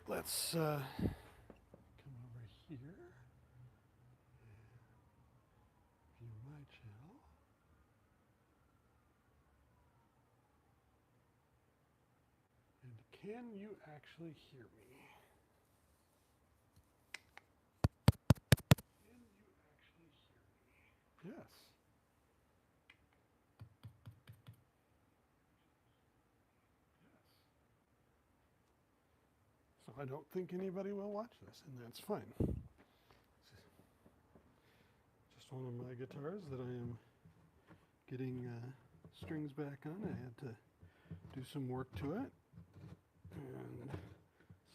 let's come over here and view my channel. And can you actually hear me? Can you actually hear me? Yes. So I don't think anybody will watch this, and that's fine. Just one of my guitars that I am getting strings back on. I had to do some work to it, and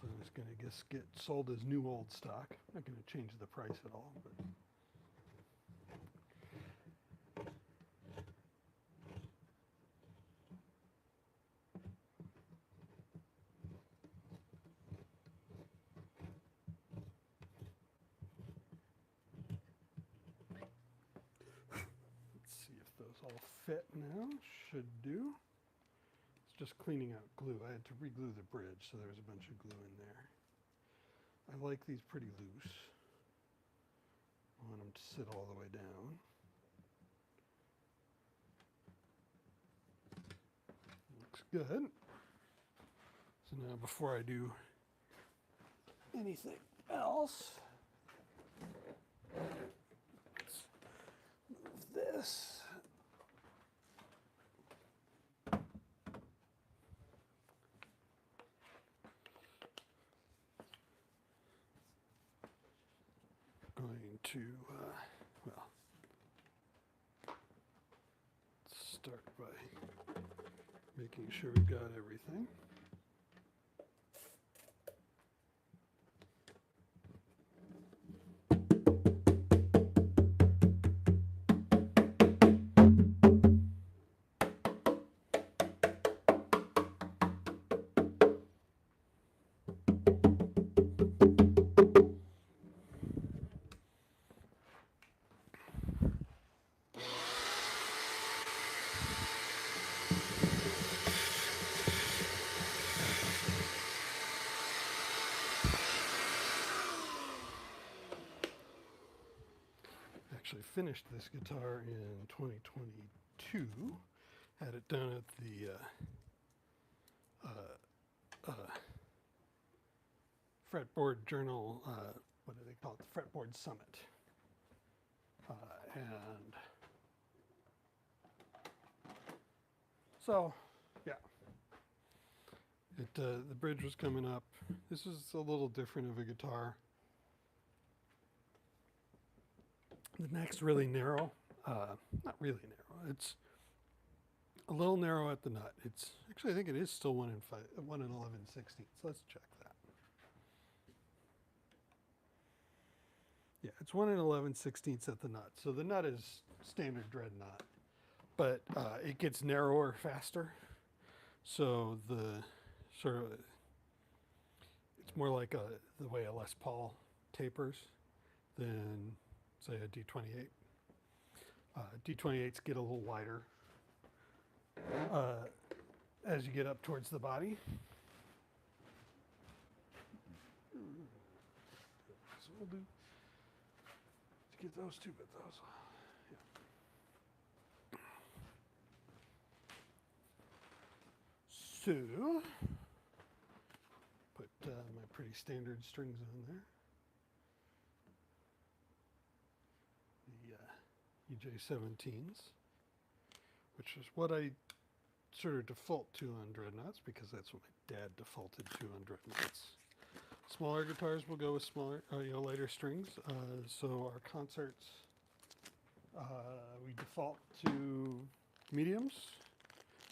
so it's going to just get sold as new old stock. I'm not going to change the price at all, but let's see if those all fit now. Should do. It's just cleaning out glue. I had to re-glue the bridge, so there's a bunch of glue in there. I like these pretty loose. I want them to sit all the way down. Looks good. So now before I do anything else, let's move this. Going to, well, start by making sure we've got everything. Actually finished this guitar in 2022. Had it done at the Fretboard Journal, what do they call it? The Fretboard Summit. And so, yeah. The bridge was coming up. This is a little different of a guitar. The neck's really narrow. Not really narrow. It's a little narrow at the nut. It's actually, I think it is still 1 and 11/16. Let's check that. Yeah, it's 1 and 11/16 at the nut. So the nut is standard dread nut, but it gets narrower faster. So the sort of, it's more like the way a Les Paul tapers than, say, a D28. D28s get a little wider as you get up towards the body. So we'll do to get those two, but those. Yeah. So put my pretty standard strings on there. The EJ17s, which is what I sort of default to on dreadnoughts because that's what my dad defaulted to on dreadnoughts. Smaller guitars will go with smaller, lighter strings. So our concerts, we default to mediums,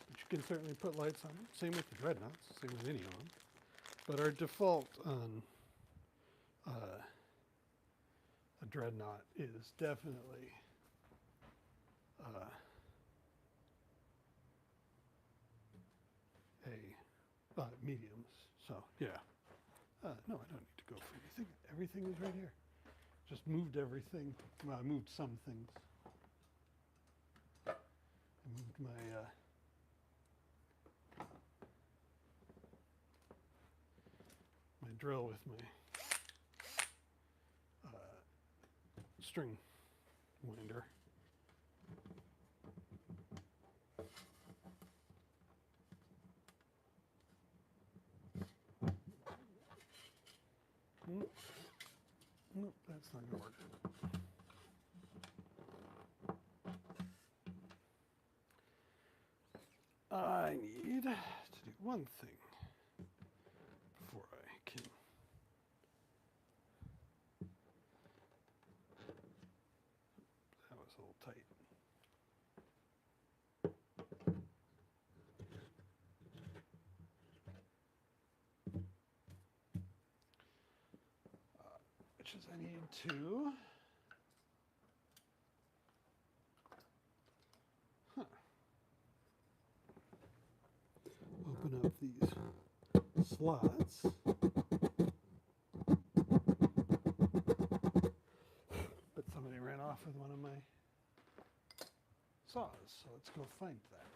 but you can certainly put lights on them. Same with the dreadnoughts, same with any of them. But our default on a dreadnought is definitely mediums. So yeah. No, I don't need to go for anything. Everything is right here. Just moved everything. Well, I moved some things. I moved my drill with my string winder. Nope, that's not going to work. I need to do one thing before I can. That was a little tight. Which is I need to. Open up these slots. But somebody ran off with one of my saws, so let's go find that.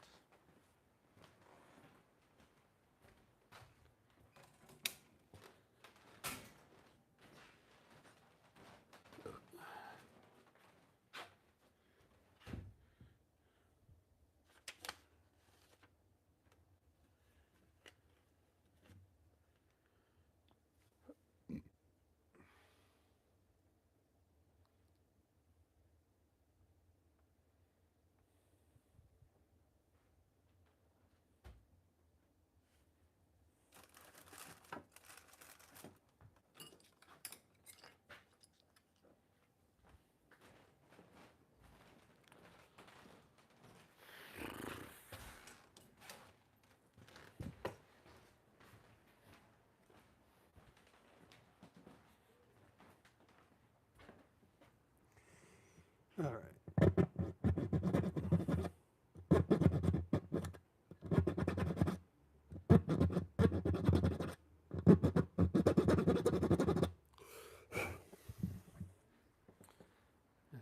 All right.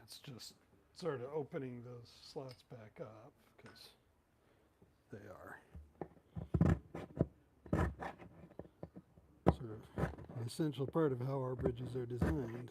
It's just sort of opening those slots back up because they are sort of an essential part of how our bridges are designed.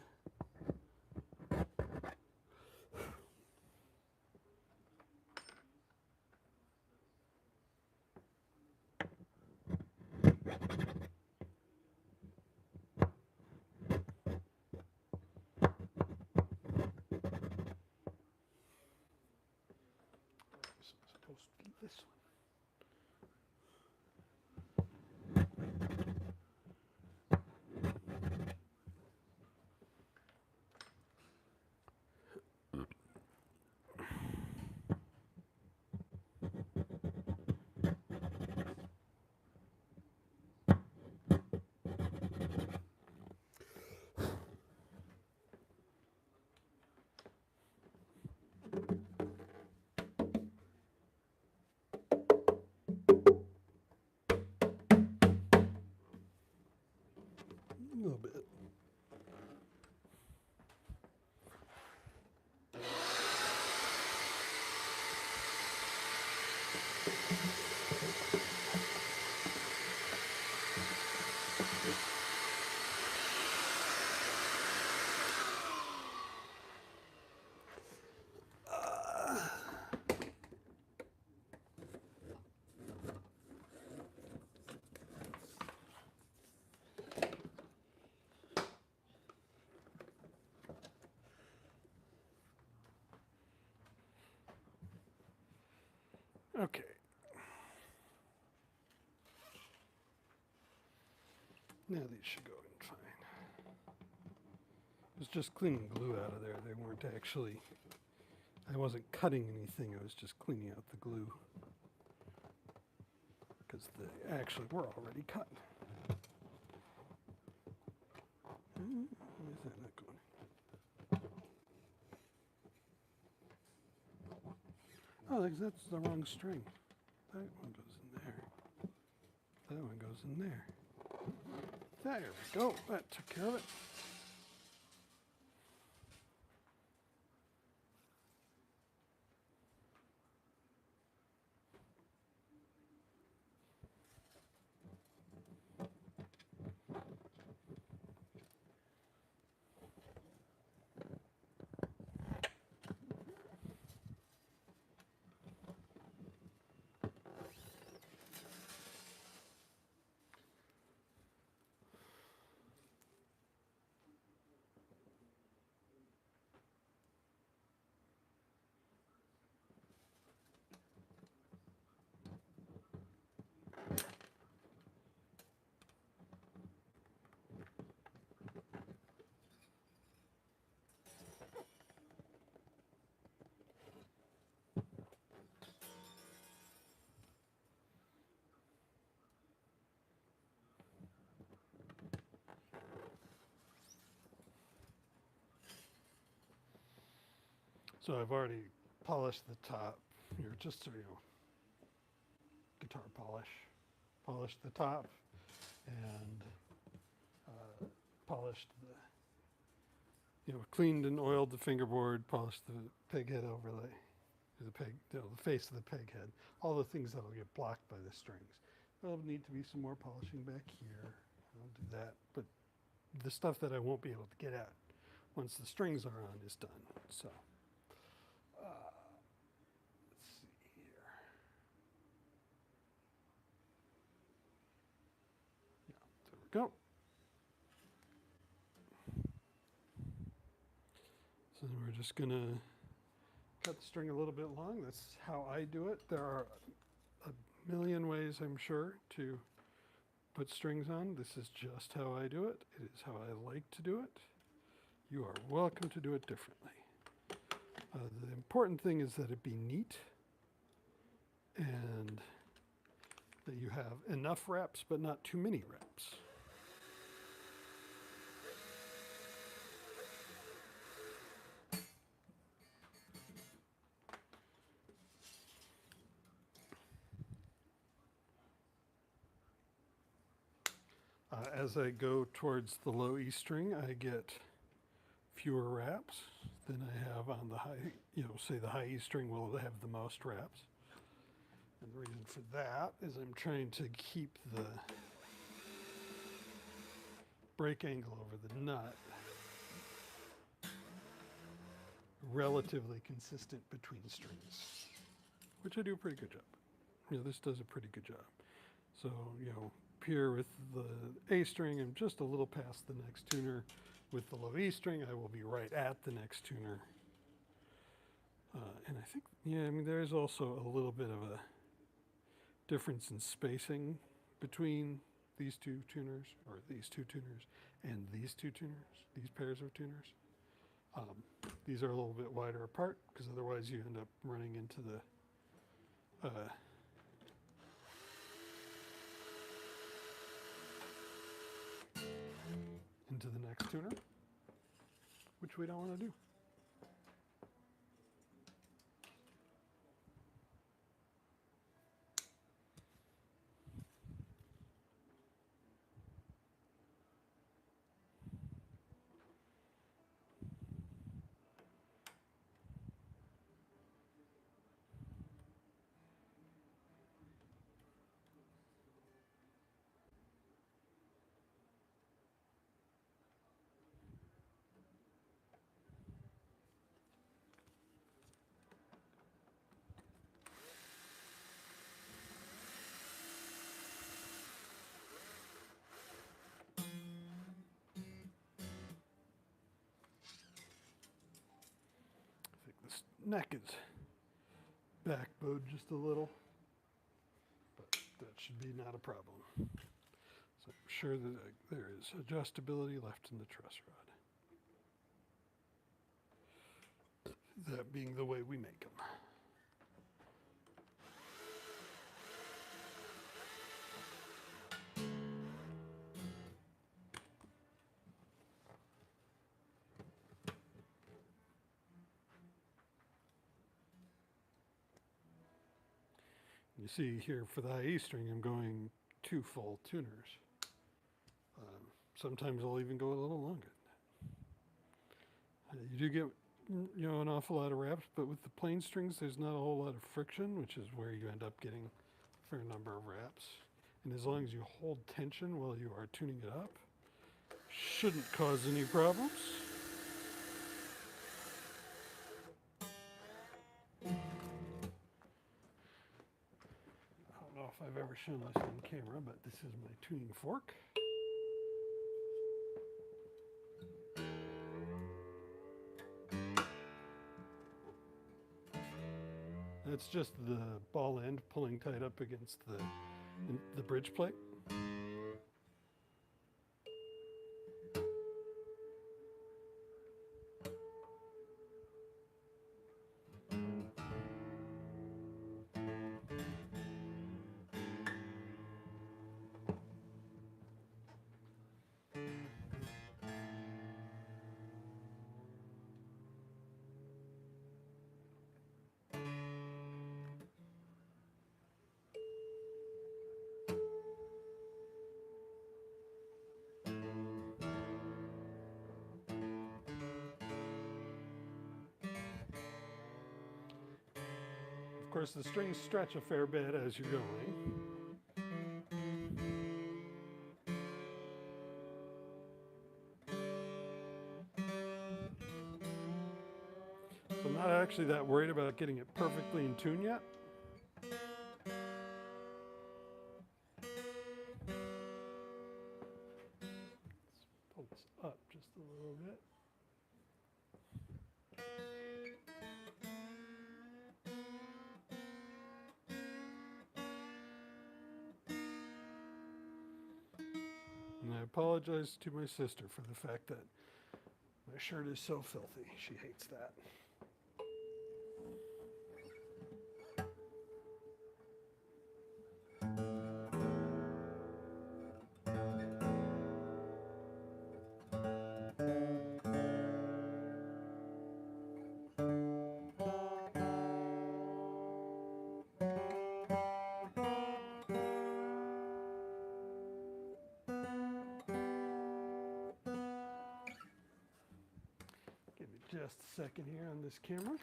Supposed to be this one. A little bit. Okay. Now these should go in fine. I was just cleaning glue out of there. They weren't actually, I wasn't cutting anything. I was just cleaning out the glue because they actually were already cut. Why is that not going? Oh, that's the wrong string. That one goes in there. That one goes in there. There we go. That took care of it. So I've already polished the top here, just so you know, guitar polish. Polished the top and polished cleaned and oiled the fingerboard, polished the peg head overlay, the face of the peg head, all the things that'll get blocked by the strings. There'll need to be some more polishing back here. I'll do that, but the stuff that I won't be able to get at once the strings are on is done. So, let's see here. Yeah, there we go. So then we're just gonna cut the string a little bit long. That's how I do it. There are a million ways, I'm sure, to put strings on. This is just how I do it. It is how I like to do it. You are welcome to do it differently. The important thing is that it be neat and that you have enough reps, but not too many reps. As I go towards the low E string, I get fewer wraps than I have on the high, say the high E string will have the most wraps. And the reason for that is I'm trying to keep the break angle over the nut relatively consistent between strings, which I do a pretty good job. This does a pretty good job. So, here with the A string, I'm just a little past the next tuner. With the low E string, I will be right at the next tuner. And I think, there's also a little bit of a difference in spacing between these two tuners, or these two tuners, and these two tuners, these pairs of tuners. These are a little bit wider apart, because otherwise you end up running into the next tuner, which we don't want to do. Neck is back bowed just a little, but that should be not a problem. So I'm sure that there is adjustability left in the truss rod. That being the way we make them. You see here for the high E string, I'm going 2 full tuners. Sometimes I'll even go a little longer than that. You do get, an awful lot of wraps, but with the plain strings, there's not a whole lot of friction, which is where you end up getting a fair number of wraps. And as long as you hold tension while you are tuning it up, shouldn't cause any problems. I've ever shown this on camera, but this is my tuning fork. That's just the ball end pulling tight up against the bridge plate. Of course, the strings stretch a fair bit as you're going. So I'm not actually that worried about getting it perfectly in tune yet. Let's pull this up just a little bit. And I apologize to my sister for the fact that my shirt is so filthy. She hates that. Give me just a second here on this camera. I'm going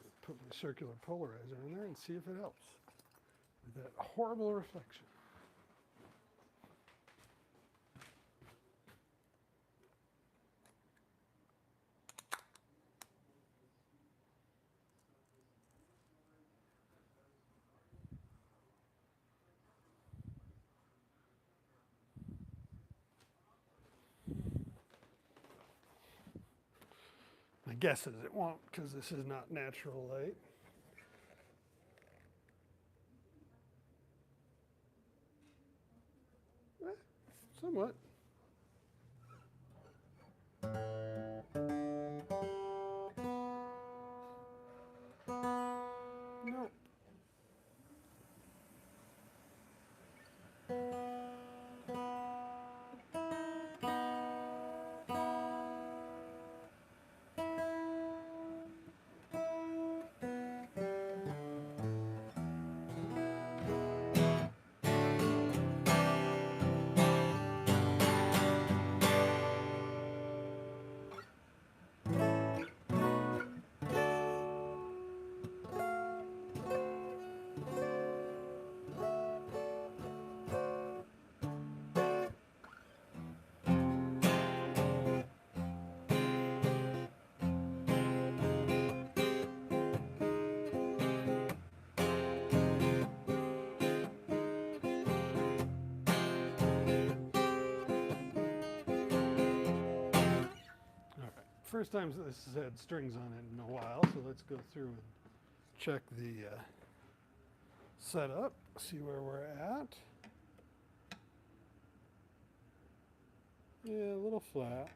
to put my circular polarizer in there and see if it helps with that horrible reflection. My guess is it won't because this is not natural light. Somewhat. No. First time this has had strings on it in a while, so let's go through and check the setup, see where we're at. Yeah, a little flat.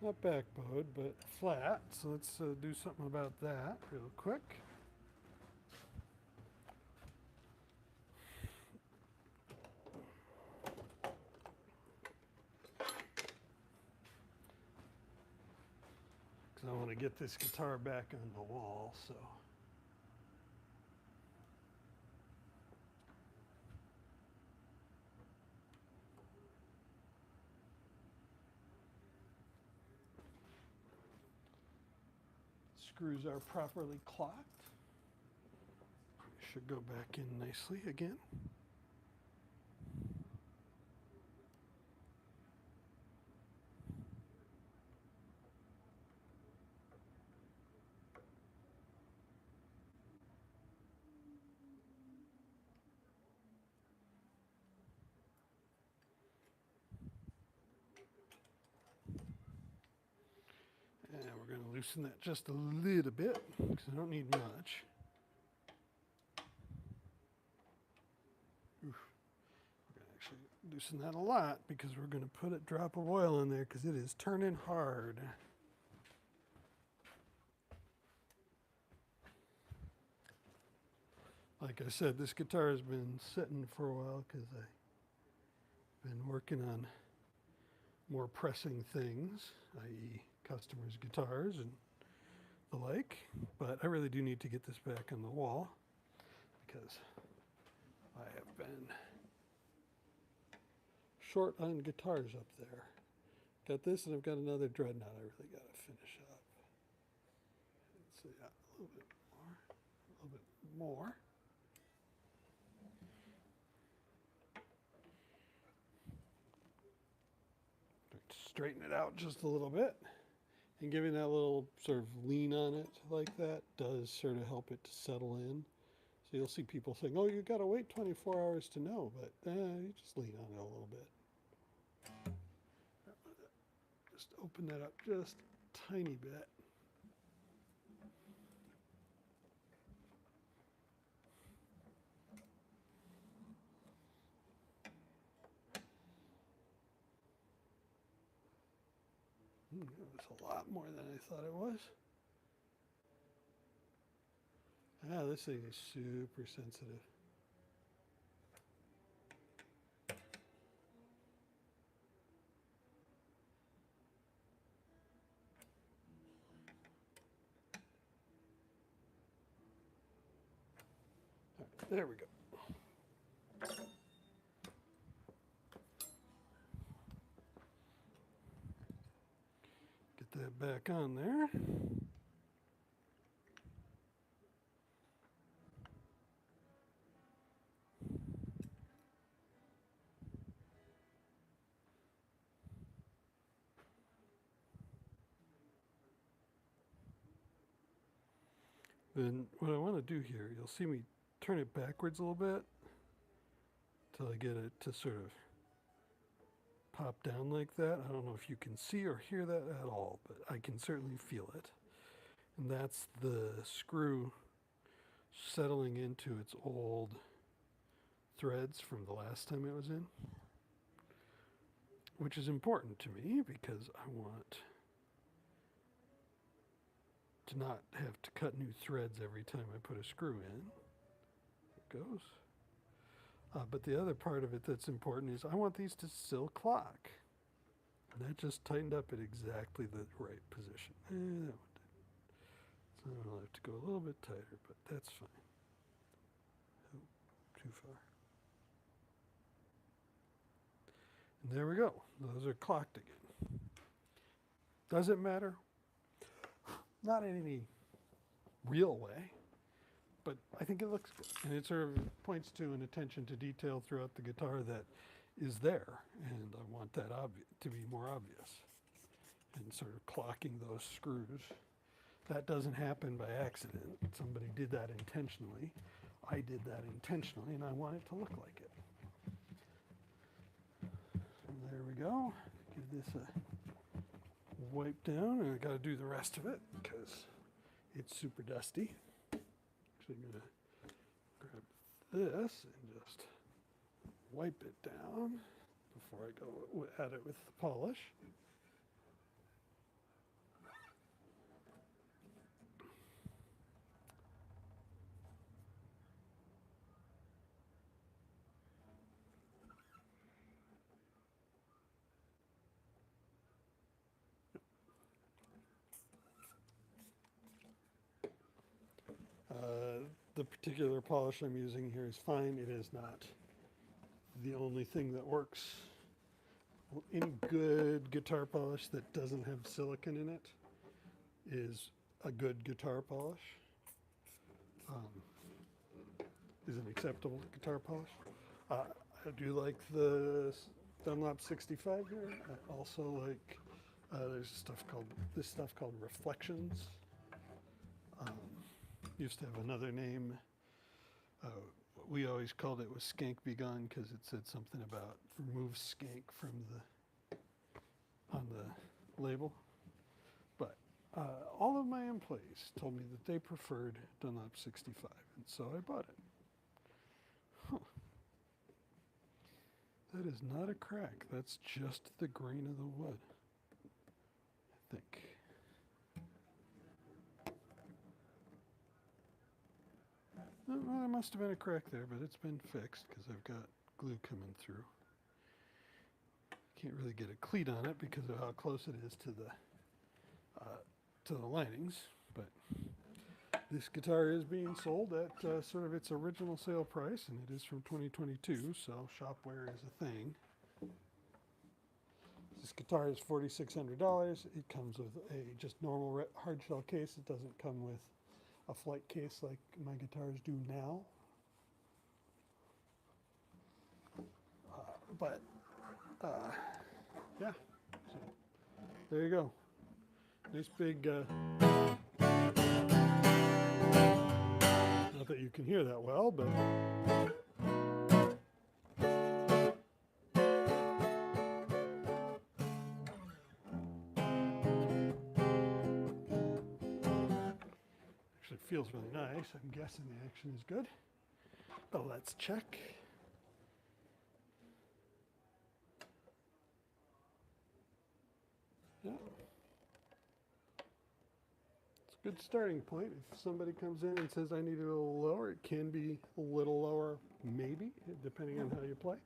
Not backbowed, but flat. So let's do something about that real quick. I want to get this guitar back on the wall, so. Screws are properly clocked. Should go back in nicely again. And we're going to loosen that just a little bit because I don't need much. Oof. We're going to actually loosen that a lot because we're going to put a drop of oil in there because it is turning hard. Like I said, this guitar has been sitting for a while because I've been working on more pressing things, i.e. customers' guitars and the like. But I really do need to get this back on the wall because I have been short on guitars up there. Got this and I've got another dreadnought I really got to finish up. Let's see, yeah, a little bit more. little bit more. Straighten it out just a little bit. And giving that little sort of lean on it like that does sort of help it to settle in. So you'll see people saying, oh, you got to wait 24 hours to know, but you just lean on it a little bit. Just open that up just a tiny bit. It was a lot more than I thought it was. Ah, this thing is super sensitive. All right, there we go. Get that back on there. Then what I want to do here, you'll see me turn it backwards a little bit till I get it to sort of pop down like that. I don't know if you can see or hear that at all, but I can certainly feel it. And that's the screw settling into its old threads from the last time it was in, which is important to me because I want to not have to cut new threads every time I put a screw in. There it goes. But the other part of it that's important is I want these to still clock. And that just tightened up at exactly the right position. That one did. So I'll have to go a little bit tighter, but that's fine. Oh, too far. And there we go. Those are clocked again. Does it matter? Not in any real way, but I think it looks good. And it sort of points to an attention to detail throughout the guitar that is there. And I want that to be more obvious. And sort of clocking those screws. That doesn't happen by accident. Somebody did that intentionally. I did that intentionally, and I want it to look like it. So there we go. Give this a wipe down, and I got to do the rest of it because it's super dusty. Actually, I'm going to grab this and just wipe it down before I go at it with the polish. The particular polish I'm using here is fine. It is not the only thing that works. Any good guitar polish that doesn't have silicone in it is a good guitar polish. Is an acceptable guitar polish. I do like the Dunlop 65 here. I also like there's this stuff called Reflections. Used to have another name. We always called it was Skank Be Gone because it said something about remove skank from on the label. But all of my employees told me that they preferred Dunlop 65, and so I bought it. Huh. That is not a crack. That's just the grain of the wood, I think. Well, there must have been a crack there, but it's been fixed because I've got glue coming through. Can't really get a cleat on it because of how close it is to the linings, but this guitar is being sold at sort of its original sale price, and it is from 2022, so shopware is a thing. This guitar is $4,600. It comes with a just normal hard shell case. It doesn't come with a flight case like my guitars do now. But yeah, so there you go. Nice big, not that you can hear that well, but actually feels really nice. I'm guessing the action is good. But let's check. Yeah. It's a good starting point. If somebody comes in and says I need it a little lower, it can be a little lower, maybe, depending on how you play.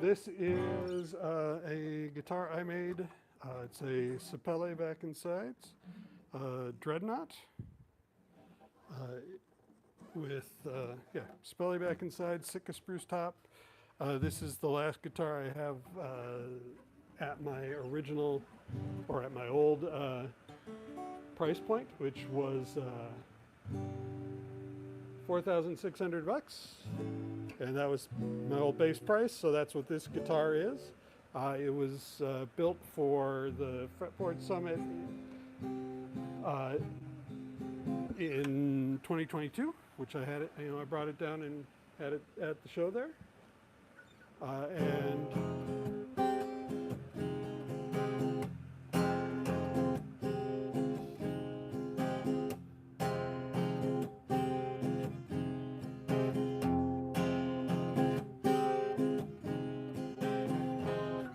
This is a guitar I made. It's a Sapele back and sides, Dreadnought, with Sapele back and sides, Sitka spruce top. This is the last guitar I have at my original, or at my old price point, which was $4,600. And that was my old base price, so that's what this guitar is. It was built for the Fretboard Summit in 2022, which I had it. I brought it down and had it at the show there.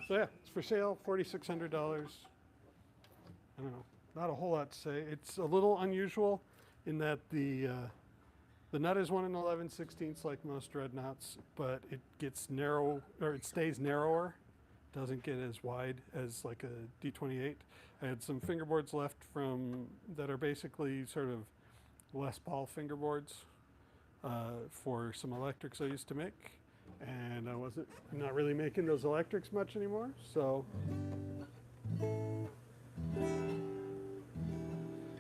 So yeah, it's for sale, $4,600. I don't know, not a whole lot to say. It's a little unusual in that the nut is 1 11/16 like most dreadnoughts, but it gets narrow, or it stays narrower. Doesn't get as wide as like a D28. I had some fingerboards left from that are basically sort of Les Paul fingerboards for some electrics I used to make. And I'm not really making those electrics much anymore, so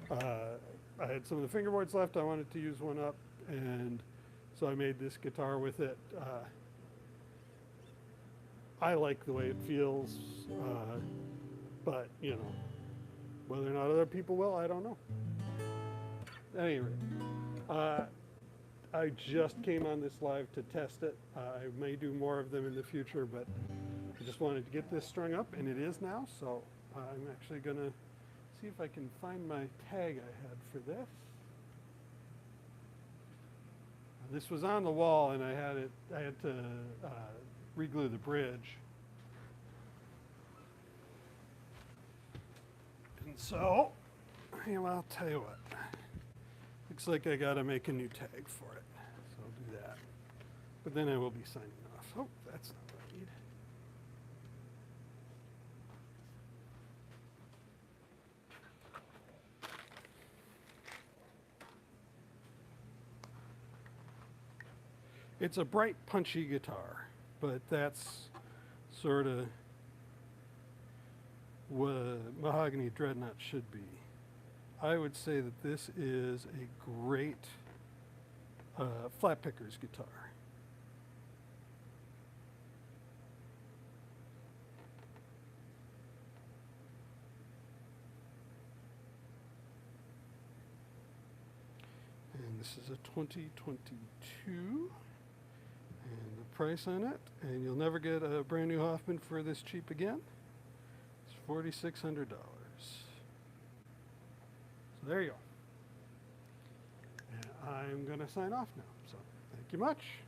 I had some of the fingerboards left. I wanted to use one up, and so I made this guitar with it. I like the way it feels, but whether or not other people will, I don't know. At any rate, I just came on this live to test it. I may do more of them in the future, but I just wanted to get this strung up, and it is now, so I'm actually going to see if I can find my tag I had for this. This was on the wall, and I had to reglue the bridge. And so, I'll tell you what. Looks like I gotta make a new tag for it. So I'll do that. But then I will be signing off. Oh, that's not what I need. It's a bright, punchy guitar, but that's sort of what a mahogany dreadnought should be. I would say that this is a great flat picker's guitar. And this is a 2022, and the price on it, and you'll never get a brand new Hoffman for this cheap again. It's $4,600. So there you go. And I'm going to sign off now. So thank you much.